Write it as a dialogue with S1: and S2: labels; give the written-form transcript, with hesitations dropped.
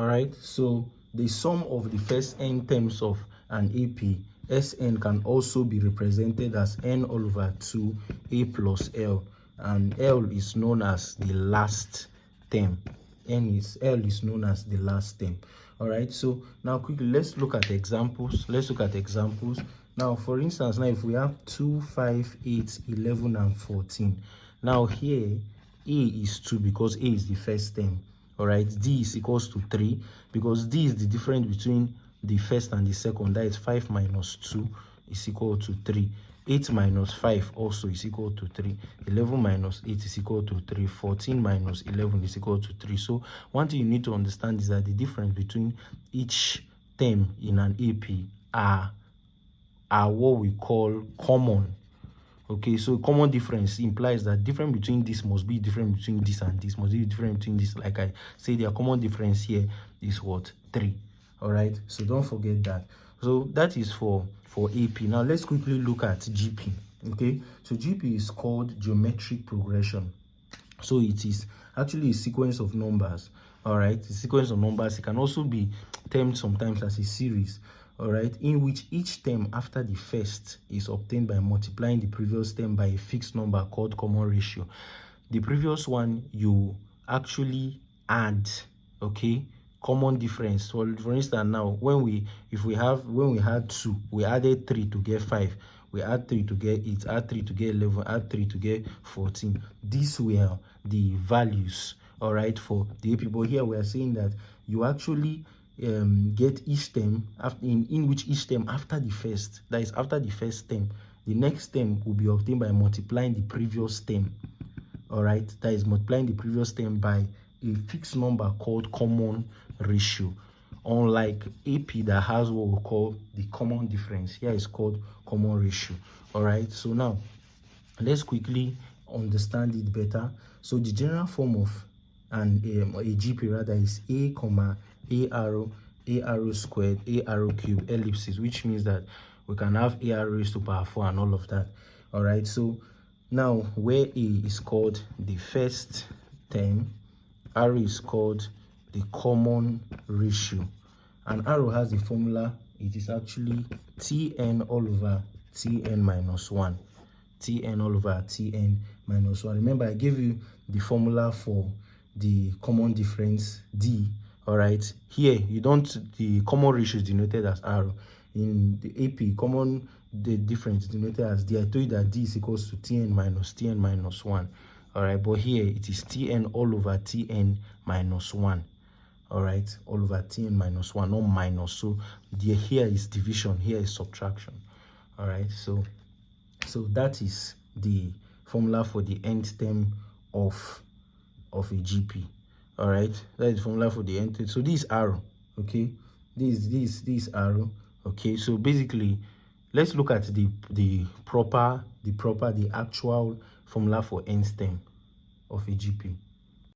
S1: All right, so the sum of the first n terms of an AP, Sn, can also be represented as n all over 2 a plus L, and L is known as the last term. L is known as the last term. All right, so now quickly let's look at examples. Now, for instance, now if we have 2, 5, 8, 11, and 14, now here A is 2 because A is the first term. All right, D is equals to 3 because D is the difference between the first and the second. That is 5 minus 2 is equal to 3. 8 minus 5 also is equal to 3. 11 minus 8 is equal to 3. 14 minus 11 is equal to 3. So one thing you need to understand is that the difference between each term in an AP are what we call common. Okay, so common difference implies that difference between this must be different between this and this, must be different between this. Like I say, their common difference here is what? 3. All right, so don't forget that. So that is for AP. Now let's quickly look at GP. Okay, so GP is called geometric progression. So it is actually a sequence of numbers. All right, a sequence of numbers. It can also be termed sometimes as a series. All right, in which each term after the first is obtained by multiplying the previous term by a fixed number called common ratio. The previous one you actually add, okay, common difference. So for instance, now when we had 2, we added 3 to get 5. We add 3 to get 8, add 3 to get 11, add 3 to get 14. These were the values, all right, for the AP. But here we are saying that you actually get each term in which each term after the first, that is after the first term, the next term will be obtained by multiplying the previous term. All right, that is multiplying the previous term by a fixed number called common ratio. Unlike AP that has what we call the common difference, here is called common ratio. All right, so now let's quickly understand it better. So the general form of a GP rather is a comma a arrow squared, a arrow cube, ellipsis, which means that we can have a raised to power 4 and all of that. All right, so now where A is called the first term, arrow is called the common ratio, and arrow has the formula. It is actually Tn all over Tn minus 1. Tn all over Tn minus 1. Remember, I gave you the formula for the common difference, D. All right, here the common ratio is denoted as arrow. In the AP, the difference is denoted as D. I told you that D is equals to Tn minus 1. All right, but here it is Tn all over Tn minus 1. All right, all over Tn minus 1, not minus. So here is division, here is subtraction. All right, so that is the formula for the nth term of a GP. All right, that is the formula for the nth term. So this arrow, okay, this arrow, okay. So basically, let's look at the actual formula for nth term of a GP.